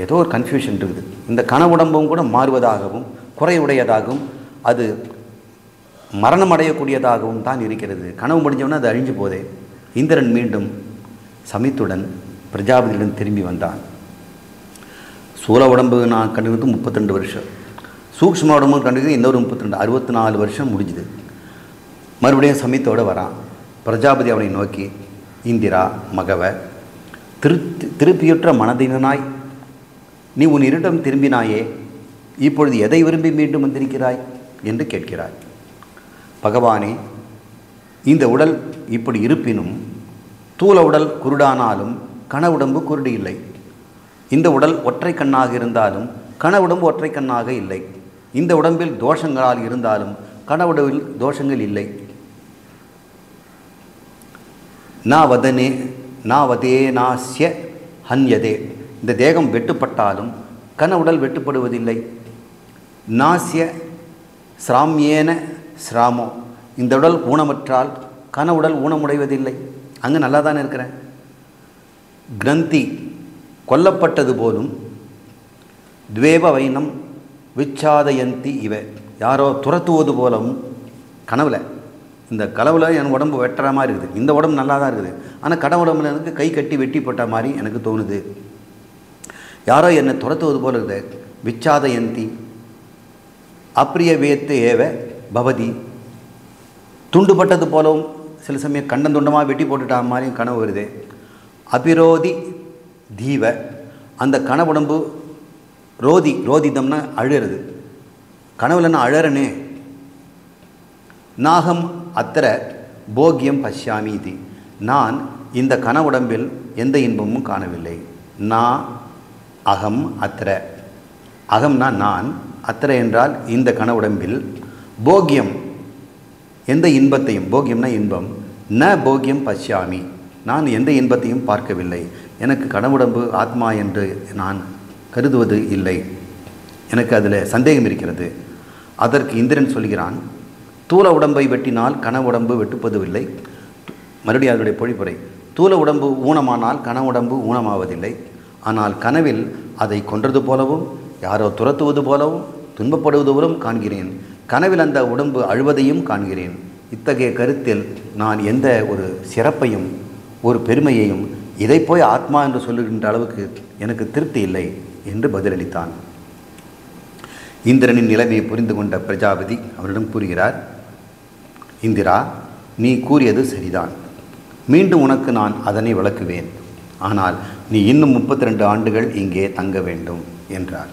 ஏதோ ஒரு கன்ஃபியூஷன் இருக்குது. இந்த கன உடம்பும் கூட மாறுவதாகவும் குறைவுடையதாகவும் அது மரணம் அடையக்கூடியதாகவும் தான் இருக்கிறது. கனவு முடிஞ்சவொன்னே அது அழிஞ்சு போதே. இந்திரன் மீண்டும் சமித்துடன் பிரஜாபதியிடம் திரும்பி வந்தான். சூழ உடம்பு நான் கண்டுக்கிறது 32 வருஷம், சூக்ஷ்ம உடம்பு கண்டுக்கிறது இன்னொரு 32, 64 வருஷம் முடிஞ்சுது. மறுபடியும் சமித்தோடு வரான். பிரஜாபதி அவனை நோக்கி, இந்திரா மகவ, திருப்பியுற்ற மனதினாய் நீ உன் இருடம் திரும்பினாயே, இப்பொழுது எதை விரும்பி மீண்டும் வந்திருக்கிறாய் என்று கேட்கிறாய். பகவானே, இந்த உடல் இப்படி இருப்பினும் தூல உடல் குருடானாலும் கன உடம்பு குருடு இல்லை. இந்த உடல் ஒற்றை கண்ணாக இருந்தாலும் கன உடம்பு ஒற்றை கண்ணாக இல்லை. இந்த உடம்பில் தோஷங்களால் இருந்தாலும் கன உடம்பில் தோஷங்கள் இல்லை. நாவதேனாஸ்ய ஹன்யதே, இந்த தேகம் வெட்டுப்பட்டாலும் கன உடல் வெட்டுப்படுவதில்லை. நாஸ்ய ஸ்ராமியேன ஸ்ராமோ, இந்த உடல் ஊனமற்றால் கன உடல் ஊனமுடைவதில்லை. அங்கே நல்லா தானே இருக்கிறேன். கிரந்தி கொல்லப்பட்டது போலும், துவேப வைனம் விச்சாதயந்தி இவ, யாரோ துரத்துவது போலவும் கனவில், இந்த கனவில் என் உடம்பு வெட்டுற மாதிரி இருக்குது. இந்த உடம்பு நல்லா தான் இருக்குது, ஆனால் கன உடம்புல எனக்கு கை கட்டி வெட்டி போட்ட மாதிரி எனக்கு தோணுது. யாரோ என்னை துரத்துவது போல இருக்குது. விச்சாதயந்தி அப்பிரிய வேத்து ஏவ பவதி, துண்டுபட்டது போலவும் சில சமயம் கண்டம் துண்டமாக வெட்டி போட்டுட்டா மாதிரியும் கனவு வருது. அபிரோதி தீவ, அந்த கனவுடம்பு ரோதிதம்னா அழுறது. கனவுல நான் அழறனே, நாகம் அத்திர போக்கியம் பஷ்யாமி இது. நான் இந்த கனவுடம்பில் எந்த இன்பமும் காணவில்லை. நான் அகம் அத்திர, அகம்னா நான், அத்திர என்றால் இந்த கனவுடம்பில், போக்கியம் எந்த இன்பத்தையும், போக்கியம்னா இன்பம், ந போக்கியம் பஷ்யாமி நான் எந்த இன்பத்தையும் பார்க்கவில்லை. எனக்கு கனவுடம்பு ஆத்மா என்று நான் கருதுவது இல்லை. எனக்கு அதில் சந்தேகம் இருக்கிறது. அதற்கு இந்திரன் சொல்கிறான், தூல உடம்பை வெட்டினால் கனவுடம்பு வெட்டுப்பதுவில்லை. மறுபடியும் அதனுடைய பொழிப்புரை, தூல உடம்பு ஊனமானால் கனவுடம்பு ஊனமாவதில்லை. ஆனால் கனவில் அதை கொன்றது போலவும் யாரோ துரத்துவது போலவும் துன்பப்படுவது போலவும் காண்கிறேன். கனவில் அந்த உடம்பு அழுவதையும் காண்கிறேன். இத்தகைய கருத்தில் நான் எந்த ஒரு சிறப்பையும் ஒரு பெருமையையும் இதை போய் ஆத்மா என்று சொல்லுகின்ற அளவுக்கு எனக்கு திருப்தி இல்லை என்று பதிலளித்தான். இந்திரனின் நிலைமையை புரிந்து கொண்ட பிரஜாபதி அவரிடம் கூறுகிறார், இந்திரா, நீ கூறியது சரிதான். மீண்டும் உனக்கு நான் அதனை விளக்குவேன். ஆனால் நீ இன்னும் 32 ஆண்டுகள் இங்கே தங்க வேண்டும் என்றார்.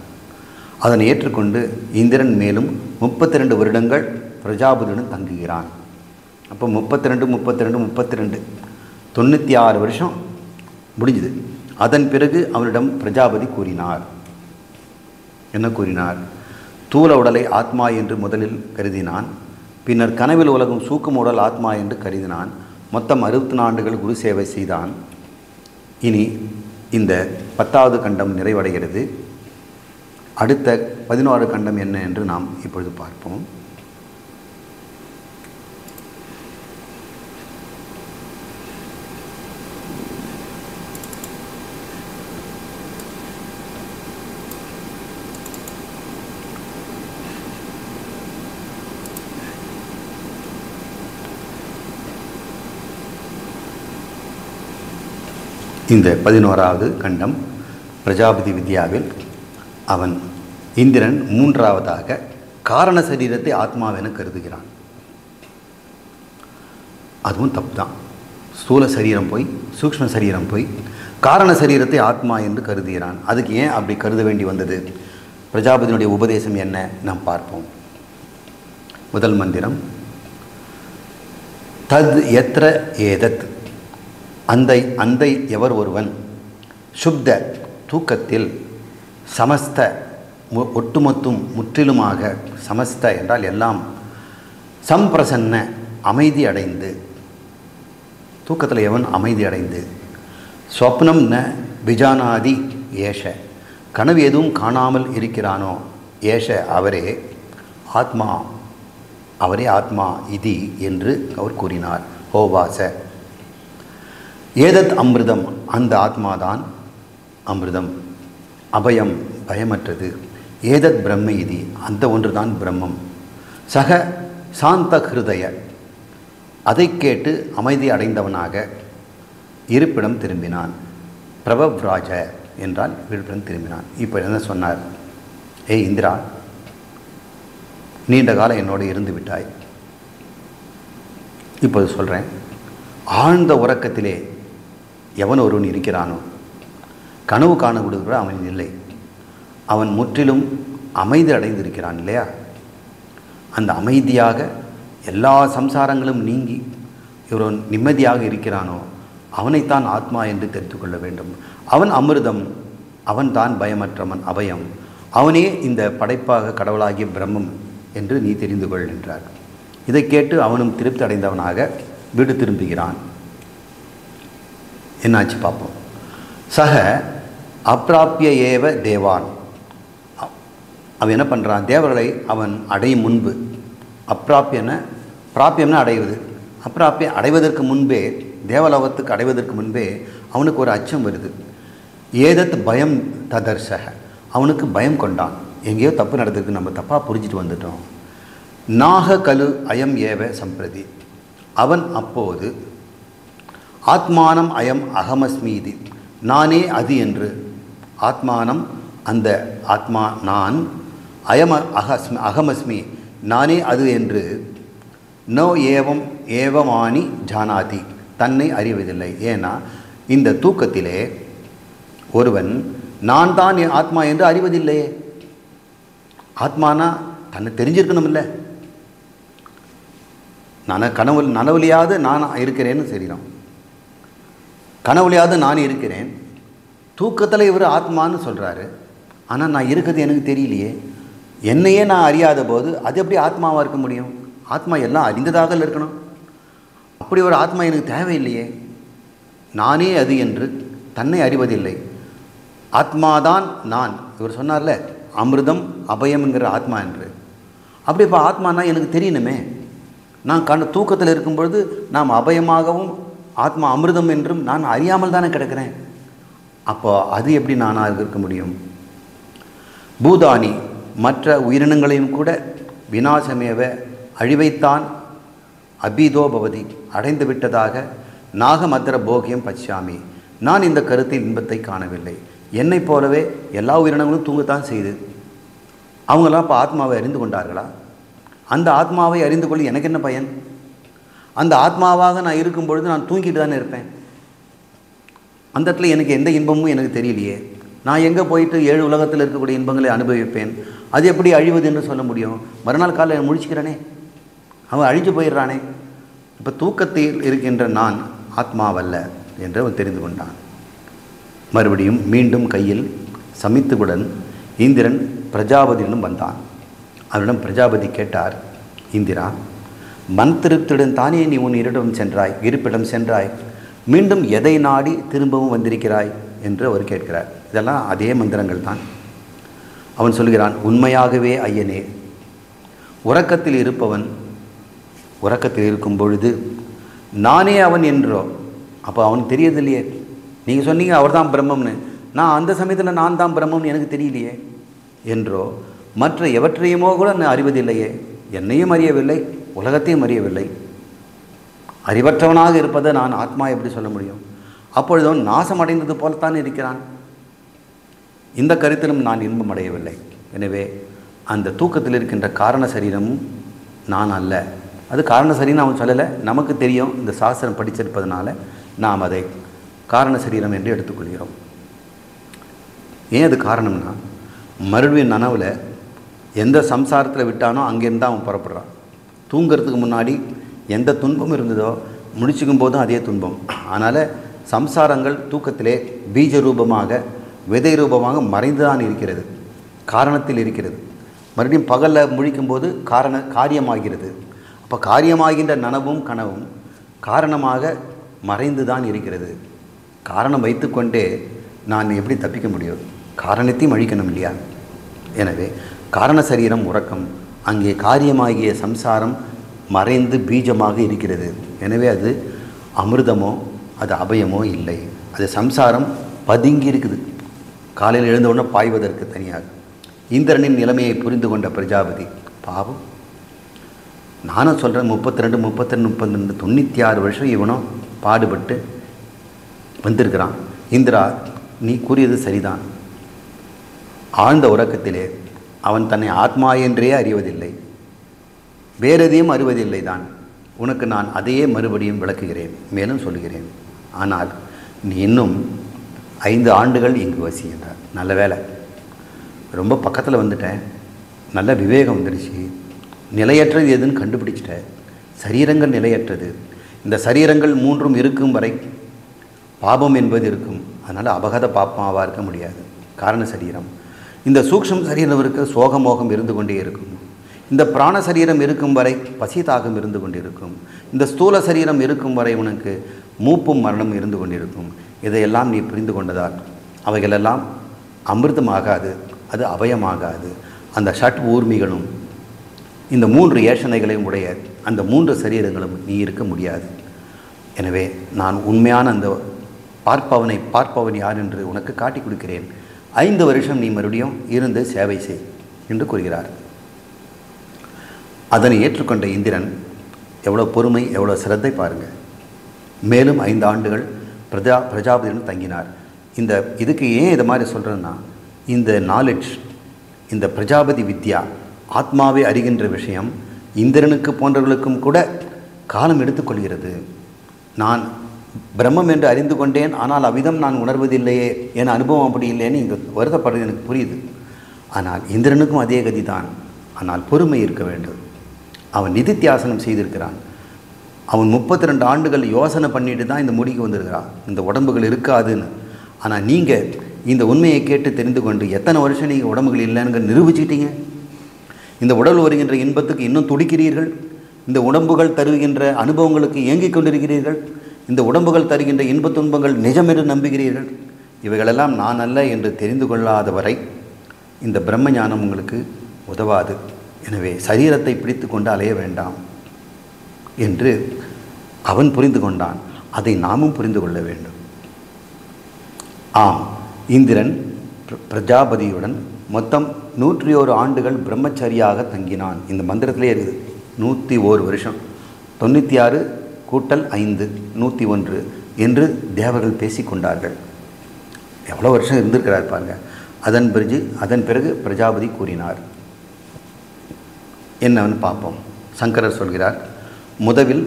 அதனை ஏற்றுக்கொண்டு இந்திரன் மேலும் 32 வருடங்கள் பிரஜாபதியுடன் தங்குகிறான். அப்போ 32 96 வருஷம் முடிஞ்சுது. அதன் பிறகு அவரிடம் பிரஜாபதி கூறினார். என்ன கூறினார்? தூல உடலை ஆத்மா என்று முதலில் கருதினான். பின்னர் கனவில் உலகம் சூக்கும் உடல் ஆத்மா என்று கருதினான். மொத்தம் 64 ஆண்டுகள் குரு சேவை செய்தான். இனி இந்த 10வது கண்டம் நிறைவடைகிறது. அடுத்த 11 கண்டம் என்ன என்று நாம் இப்பொழுது பார்ப்போம். இந்த 11வது கண்டம் பிரஜாபதி வித்யாவில் அவன் இந்திரன் 3வதாக காரண சரீரத்தை ஆத்மாவென கருதுகிறான். அதுவும் தப்பு தான். ஸ்தூல சரீரம் போய் சூக்ஷ்ம சரீரம் போய் காரண சரீரத்தை ஆத்மா என்று கருதுகிறான். அதுக்கு ஏன் அப்படி கருத வேண்டி வந்தது? பிரஜாபதியினுடைய உபதேசம் என்ன நாம் பார்ப்போம். முதல் மந்திரம், தத் எத்ர ஏதத், அந்தை எவர் ஒருவன், சுப்த தூக்கத்தில், சமஸ்த ஒட்டுமொத்தும் முற்றிலுமாக, சமஸ்த என்றால் எல்லாம், சம்பிரசன்ன அமைதி அடைந்து, தூக்கத்தில் எவன் அமைதி அடைந்து, ஸ்வப்னம் ந விஜானாதி ஏஷ, கனவு எதுவும் காணாமல் இருக்கிறானோ, ஏஷ அவரே ஆத்மா, அவரே ஆத்மா இதி என்று அவர் கூறினார். ஹோவாச. ஏதத் அமிர்தம், அந்த ஆத்மாதான் அமிர்தம், அபயம் பயமற்றது. ஏதத் பிரம்ம இதி, அந்த ஒன்றுதான் பிரம்மம். சக சாந்த ஹிருதய, அதை கேட்டு அமைதி அடைந்தவனாக இருப்பிடம் திரும்பினான். பிரபவ்ராஜ என்றால் இருப்பிடம் திரும்பினான். இப்போ என்ன சொன்னார்? ஏய் இந்திரா, நீண்ட காலம் என்னோடு இருந்து விட்டாய். இப்போது சொல்கிறேன், ஆழ்ந்த உறக்கத்திலே எவன் ஒருவன் இருக்கிறானோ, கனவு காணக்கூட அவன் இல்லை, அவன் முற்றிலும் அமைதி அடைந்திருக்கிறான் இல்லையா? அந்த அமைதியாக எல்லா சம்சாரங்களும் நீங்கி இவன் நிம்மதியாக இருக்கிறானோ, அவனைத்தான் ஆத்மா என்று தெரிந்து கொள்ள வேண்டும். அவன் அமிர்தம், அவன் தான் பயமற்றவன், அபயம், அவனே இந்த படைப்பாக கடவுளாகிய பிரம்மம் என்று நீ தெரிந்து கொள் என்றார். இதை கேட்டு அவனும் திருப்தி அடைந்தவனாக வீடு திரும்புகிறான். என்னாச்சு பார்ப்போம். சக அப்பிராப்பிய ஏவ தேவான், அவன் என்ன பண்ணுறான்? தேவர்களை அவன் அடையும் முன்பு, பிராப்பியம்னா அடைவது, அப்பிராப்பியம் அடைவதற்கு முன்பே, தேவலோகத்துக்கு அடைவதற்கு முன்பே அவனுக்கு ஒரு அச்சம் வருது. ஏதத் பயம் ததர்ஷக, அவனுக்கு பயம் கொண்டான். எங்கேயோ தப்பு நடந்திருக்கு, நம்ம தப்பாக புரிஞ்சிட்டு வந்துட்டோம். நாக கலு அயம் ஏவ சம்பிரதி, அவன் அப்போது ஆத்மானம் அயம் அகமஸ்மீதி, நானே அது என்று, ஆத்மானம் அந்த ஆத்மா நான், அகமஸ்மி நானே அது என்று, நோ ஏவம் ஏவமானி ஜானாதி, தன்னை அறிவதில்லை. ஏன்னா இந்த தூக்கத்திலே ஒருவன் நான் தான் ஆத்மா என்று அறிவதில்லையே. ஆத்மானா தன்னை தெரிஞ்சிருக்கணும் இல்லை? நான் நனவுலையாவது நான் இருக்கிறேன்னு சரீரம், கனவுலையாவது நான் இருக்கிறேன். தூக்கத்தில் இவர் ஆத்மான்னு சொல்கிறாரு. ஆனால் நான் இருக்கிறது எனக்கு தெரியலையே, என்னையே நான் அறியாத போது அது எப்படி ஆத்மாவாக இருக்க முடியும்? ஆத்மா எல்லாம் அறிந்ததாக இருக்கணும். அப்படி ஒரு ஆத்மா எனக்கு தேவையில்லையே. நானே அது என்று தன்னை அறிவதில்லை. ஆத்மாதான் நான். இவர் சொன்னார்ல அமிர்தம் அபயம்ங்கிற ஆத்மா என்று. அப்படி இப்போ ஆத்மானா எனக்கு தெரியணுமே. நான் தூக்கத்தில் இருக்கும்பொழுது நாம் அபயமாகவும் ஆத்மா அமிர்தம் என்றும் நான் அறியாமல் தானே கிடக்கிறேன். அப்போ அது எப்படி நானாக இருக்க முடியும்? பூதானி மற்ற உயிரினங்களையும் கூட விநாசமேவ அழிவைத்தான் அபிதோ பவதி அடைந்து விட்டதாக நாகமத்திர போகியம் பச்சாமி. நான் இந்த கருத்தில் இன்பத்தை காணவில்லை. என்னைப் போலவே எல்லா உயிரினங்களும் தூங்கத்தான் செய்து. அவங்களாம் இப்போ ஆத்மாவை அறிந்து கொண்டார்களா? அந்த ஆத்மாவை அறிந்து கொள்ள எனக்கு என்ன பயன்? அந்த ஆத்மாவாக நான் இருக்கும் பொழுது நான் தூங்கிட்டு தானே இருப்பேன். அந்த இடத்துல எனக்கு எந்த இன்பமும் எனக்கு தெரியலையே. நான் எங்கே போயிட்டு 7 உலகத்தில் இருக்கக்கூடிய இன்பங்களை அனுபவிப்பேன்? அது எப்படி அழிவது என்று சொல்ல முடியும்? மறுநாள் காலையில் முழிச்சுக்கிறானே, அவன் அழிஞ்சு போயிடுறானே. இப்போ தூக்கத்தில் இருக்கின்ற நான் ஆத்மாவல்ல என்று அவன் தெரிந்து கொண்டான். மறுபடியும் மீண்டும் கையில் சமித்துவுடன் இந்திரன் பிரஜாபதியிடம் வந்தான். அவரிடம் பிரஜாபதி கேட்டார், இந்திரா, மன் திருப்தியுடன் தானே நீ உன் இருப்பிடம் சென்றாய், மீண்டும் எதை நாடி திரும்பவும் வந்திருக்கிறாய் என்று அவர் கேட்கிறார். இதெல்லாம் அதே மந்திரங்கள் தான். அவன் சொல்கிறான், உண்மையாகவே ஐயனே, உறக்கத்தில் இருப்பவன் உறக்கத்தில் இருக்கும் பொழுது நானே அவன் என்றோ, அப்போ அவனுக்கு தெரியறது இல்லையே. நீங்கள் சொன்னீங்க அவர் தான் பிரம்மம்னு, நான் அந்த சமயத்தில் நான் தான் பிரம்மம்னு எனக்கு தெரியலையே என்றோ, மற்ற எவற்றையுமோ கூட நான் அறிவதில்லையே. என்னையும் அறியவில்லை, உலகத்தையும் அறியவில்லை. அறிவற்றவனாக இருப்பதை நான் ஆத்மா எப்படி சொல்ல முடியும்? அப்பொழுதும் நாசம் அடைந்தது போலத்தான் இருக்கிறான். இந்த கருத்திலும் நான் இன்பம் அடையவில்லை. எனவே அந்த தூக்கத்தில் இருக்கின்ற காரண சரீரமும் நான் அல்ல. அது காரண சரீரம் அவன் சொல்லலை, நமக்கு தெரியும். இந்த சாஸ்திரம் படிச்சிருப்பதனால நாம் அதை காரண சரீரம் என்று எடுத்துக்கொள்கிறோம். ஏன் அது காரணம்னா, மறுபடியும் நனவில் எந்த சம்சாரத்தில் விட்டானோ அங்கேருந்து தான் அவன் புறப்படுறான். தூங்கிறதுக்கு முன்னாடி எந்த துன்பம் இருந்ததோ முடிச்சுக்கும் போதும் அதே துன்பம். அதனால் சம்சாரங்கள் தூக்கத்திலே பீஜ ரூபமாக விதை ரூபமாக மறைந்துதான் இருக்கிறது, காரணத்தில் இருக்கிறது. மறுபடியும் பகலில் முழிக்கும்போது காரியமாகிறது. அப்போ காரியமாகின்ற நனவும் கனவும் காரணமாக மறைந்து தான் இருக்கிறது. காரணம் வைத்துக்கொண்டே நான் எப்படி தப்பிக்க முடியும்? காரணத்தையும் அழிக்கணும் இல்லையா? எனவே காரண சரீரம் உறக்கம், அங்கே காரியமாகிய சம்சாரம் மறைந்து பீஜமாக இருக்கிறது. எனவே அது அமிர்தமோ அது அபயமோ இல்லை. அது சம்சாரம் பதுங்கி இருக்குது, காலையில் எழுந்தவுடனே பாய்வதற்கு தனியாக. இந்திரனின் நிலைமையை புரிந்து கொண்ட பிரஜாபதி, பாவம், நானும் சொல்கிறேன் 32 96 வருஷம் இவனும் பாடுபட்டு வந்திருக்கிறான். இந்திரா, நீ கூறியது சரிதான். ஆழ்ந்த உறக்கத்திலே அவன் தன்னை ஆத்மா என்றே அறிவதில்லை, வேறெதையும் அறிவதில்லை தான். உனக்கு நான் அதையே மறுபடியும் விளக்குகிறேன், மேலும் சொல்லுகிறேன். ஆனால் நீ இன்னும் 5 ஆண்டுகள் இங்கு வசி என்றார். நல்ல வேலை, ரொம்ப பக்கத்தில் வந்துட்டேன், நல்ல விவேகம் வந்துடுச்சு. நிலையற்றது எதுன்னு கண்டுபிடிச்சிட்டேன். சரீரங்கள் நிலையற்றது. இந்த சரீரங்கள் 3 இருக்கும் வரை பாபம் என்பது இருக்கும். அதனால் அபகத பாப்பமாவாக இருக்க முடியாது. காரண சரீரம். இந்த சூக்ஷ்ம சரீரம் இருக்க சோகமோகம் இருந்து கொண்டே இருக்கும். இந்த பிராண சரீரம் இருக்கும் வரை பசி தாகம் இருந்து கொண்டிருக்கும். இந்த ஸ்தூல சரீரம் இருக்கும் வரை உனக்கு மூப்பும் மரணம் இருந்து கொண்டிருக்கும். இதையெல்லாம் நீ புரிந்து கொண்டதால் அவைகளெல்லாம் அமிர்தமாகாது, அது அபயமாகாது. அந்த ஷட் ஊர்மிகளும் இந்த 3 ஏஷனைகளையும் உடைய அந்த 3 சரீரங்களும் நீ இருக்க முடியாது. எனவே நான் உண்மையான அந்த பார்ப்பவன் யார் என்று உனக்கு காட்டி கொடுக்கிறேன். 5 வருஷம் நீ மறுபடியும் இருந்து சேவை செய் என்று கூறுகிறார். அதனை ஏற்றுக்கொண்ட இந்திரன் எவ்வளோ பொறுமை, எவ்வளோ சிரத்தை பாருங்கள். மேலும் 5 ஆண்டுகள் பிரஜாபதியுடன் தங்கினார். இதுக்கு ஏன் இதை மாதிரி சொல்கிறேன்னா, இந்த நாலெட்ஜ், இந்த பிரஜாபதி வித்யா, ஆத்மாவை அறிகின்ற விஷயம் இந்திரனுக்கு போன்றவர்களுக்கும் கூட காலம் எடுத்துக்கொள்கிறது. நான் பிரம்மம் என்று அறிந்து கொண்டேன், ஆனால் அவ்விதம் நான் உணர்வதில்லையே, என் அனுபவம் அப்படி இல்லைன்னு இங்கே வருத்தப்படுறது எனக்கு புரியுது. ஆனால் இந்திரனுக்கும் அதே கதி தான். ஆனால் பொறுமை இருக்க வேண்டும். அவன் நிதித்தியாசனம் செய்திருக்கிறான். அவன் 32 ஆண்டுகள் யோசனை பண்ணிட்டு தான் இந்த முடிக்கு வந்திருக்கிறான், இந்த உடம்புகள் இருக்காதுன்னு. ஆனால் நீங்கள் இந்த உண்மையை கேட்டு தெரிந்து கொண்டு எத்தனை வருஷம் நீங்கள் உடம்புகள் இல்லைன்னு நிரூபிச்சுக்கிட்டீங்க. இந்த உடல் வருகின்ற இன்பத்துக்கு இன்னும் துடிக்கிறீர்கள். இந்த உடம்புகள் தருகின்ற அனுபவங்களுக்கு ஏங்கிக் கொண்டிருக்கிறீர்கள். இந்த உடம்புகள் தருகின்ற இன்பத் துன்பங்கள் நிஜம் என்று நம்புகிறீர்கள். இவைகளெல்லாம் நான் அல்ல என்று தெரிந்து கொள்ளாத வரை இந்த பிரம்ம ஞானம் உங்களுக்கு உதவாது. எனவே சரீரத்தை பிடித்து கொண்டு அலைய வேண்டாம் என்று அவன் புரிந்து கொண்டான். அதை நாமும் புரிந்து கொள்ள வேண்டும். ஆம், இந்திரன் பிரஜாபதியுடன் மொத்தம் 101 ஆண்டுகள் பிரம்மச்சரியாக தங்கினான். இந்த மந்திரத்திலே இருக்குது 101 வருஷம். 96 கூட்டல் 5 101 என்று தேவர்கள் பேசிக்கொண்டார்கள். எவ்வளோ வருஷம் இருந்திருக்கிறார் பாருங்க. அதன் பிறகு பிரஜாபதி கூறினார் என்னவென்னு பார்ப்போம். சங்கரர் சொல்கிறார், முதலில்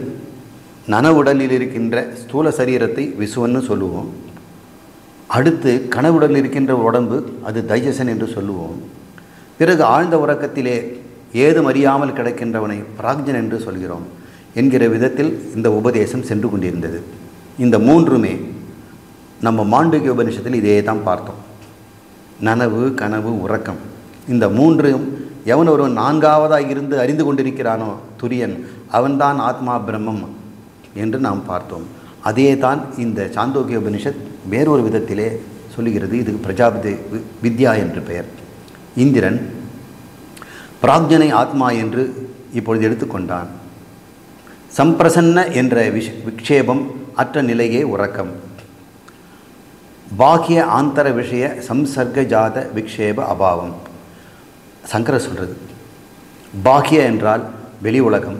நனவுடலில் இருக்கின்ற ஸ்தூல சரீரத்தை விசுவன்னு சொல்லுவோம். அடுத்து கனவுடலில் இருக்கின்ற உடம்பு அது தைஜசன் என்று சொல்லுவோம். பிறகு ஆழ்ந்த உறக்கத்திலே ஏதும் அறியாமல் கிடக்கின்றவனை பிராக்ஞன் என்று சொல்கிறோம் என்கிற விதத்தில் இந்த உபதேசம் சென்று கொண்டிருந்தது. இந்த மூன்றுமே நம்ம மாண்டூக்கிய உபநிஷத்தில் இதே தான் பார்த்தோம். நனவு, கனவு, உறக்கம், இந்த மூன்றும் எவன் ஒருவன் நான்காவதாக இருந்து அறிந்து கொண்டிருக்கிறானோ துரியன், அவன்தான் ஆத்மா பிரம்மம் என்று நாம் பார்த்தோம். அதே தான் இந்த சாந்தோக்கிய உபனிஷத் வேறொரு விதத்திலே சொல்லுகிறது. இதுக்கு பிரஜாபதி வித்யா என்று பெயர். இந்திரன் பிராக்ஞனை ஆத்மா என்று இப்பொழுது எடுத்துக்கொண்டான். சம்பிரசன்ன என்ற விக்ஷேபம் அற்ற நிலையே உறக்கம். பாக்கிய ஆந்தர விஷய சம்சர்க ஜாத விக்ஷேப அபாவம். சங்கரர் சொல்கிறது, பாக்கிய என்றால் வெளி உலகம்,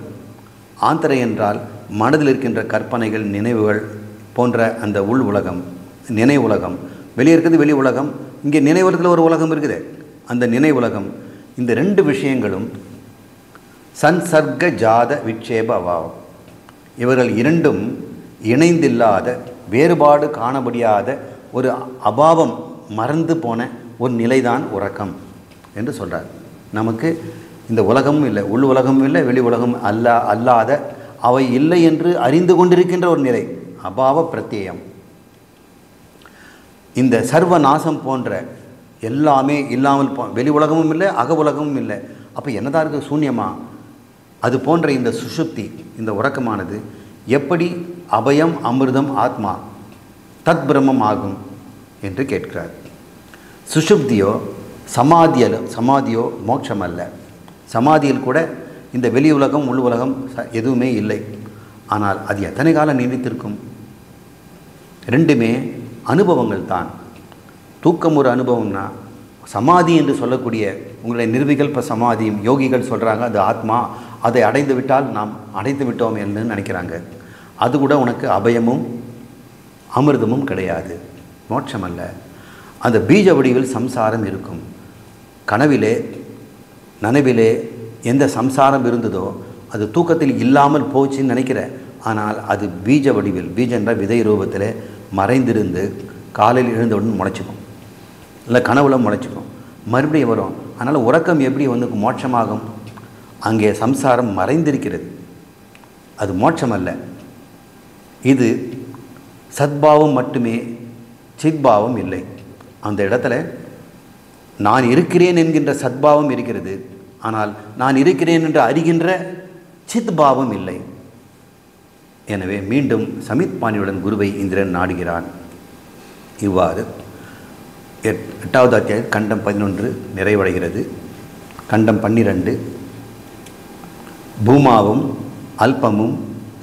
ஆந்தர என்றால் மனதில் இருக்கின்ற கற்பனைகள், நினைவுகள் போன்ற அந்த உள் உலகம், நினைவு உலகம். வெளியே இருக்கிறது வெளி உலகம், இங்கே நினைவுலகத்தில் ஒரு உலகம் இருக்குது, அந்த நினைவு உலகம். இந்த ரெண்டு விஷயங்களும் சன்சர்க ஜாத விக்ஷேப அபாவம். இவர்கள் இரண்டும் இணைந்தில்லாத, வேறுபாடு காணப்படியாத ஒரு அபாவம், மறந்து போன ஒரு நிலைதான் உறக்கம் என்று சொல்கிறார். நமக்கு இந்த உலகமும் இல்லை, உள் உலகமும் இல்லை, வெளி உலகம் அல்லாத, அவை இல்லை என்று அறிந்து கொண்டிருக்கின்ற ஒரு நிலை, அபாவ பிரத்யேயம். இந்த சர்வ நாசம் போன்ற எல்லாமே இல்லாமல் வெளி உலகமும் இல்லை, அக உலகமும் இல்லை. அப்போ என்னதான் இருக்குது? சூன்யமா? அது போன்ற இந்த சுஷுப்தி, இந்த உறக்கமானது எப்படி அபயம், அமிர்தம், ஆத்மா, தத் பிரம்மம் ஆகும் என்று கேட்கிறார். சுஷுப்தியோ சமாதியோ மோட்சம் அல்ல. சமாதியில் கூட இந்த வெளி உலகம், உள் உலகம் எதுவுமே இல்லை. ஆனால் அது எத்தனை காலம் நீடித்திருக்கும்? ரெண்டுமே அனுபவங்கள் தான். தூக்கம் ஒரு அனுபவம்னா, சமாதி என்று சொல்லக்கூடிய உங்களுடைய நிர்விகல்ப சமாதியும் யோகிகள் சொல்கிறாங்க அது ஆத்மா, அதை அடைந்து விட்டால் நாம் அடைந்து விட்டோம் என்று நினைக்கிறாங்க. அது கூட உனக்கு அபயமும் அமிர்தமும் கிடையாது, மோட்சம் அல்ல. அந்த பீஜ வடிவில் சம்சாரம் இருக்கும். கனவிலே நனவிலே எந்த சம்சாரம் இருந்ததோ அது தூக்கத்தில் இல்லாமல் போச்சுன்னு நினைக்கிற. ஆனால் அது பீஜ வடிவில், பீஜ என்ற விதை ரூபத்தில் மறைந்திருந்து காலையில் எழுந்தவுடன் முளைச்சிக்கும், இல்லை கனவுல முளைச்சிக்கும், மறுபடியும் வரும். அதனால் உறக்கம் எப்படி மோட்சமாகும்? அங்கே சம்சாரம் மறைந்திருக்கிறது, அது மோட்சம் அல்ல. இது சத்பாவம் மட்டுமே, சித்பாவம் இல்லை. அந்த இடத்துல நான் இருக்கிறேன் என்கின்ற சத்பாவம் இருக்கிறது, ஆனால் நான் இருக்கிறேன் என்று அறிகின்ற சித்பாவம் இல்லை. எனவே மீண்டும் சமித்பாணியுடன் குருவை இந்திரன் நாடுகிறான். இவ்வாறு 8வது அத்தியாயம் கண்டம் 11 நிறைவடைகிறது. கண்டம் 12 பூமாவும் அல்பமும்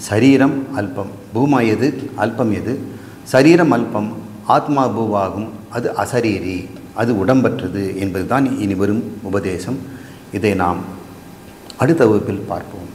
சரீரம் அல்பம். பூமா எது, அல்பம் எது? சரீரம் அல்பம், ஆத்மா பூவாகும், அது அசரீரி, அது உடம்பற்றது என்பதுதான் இனி வரும் உபதேசம். இதை நாம் அடுத்த வகுப்பில் பார்ப்போம்.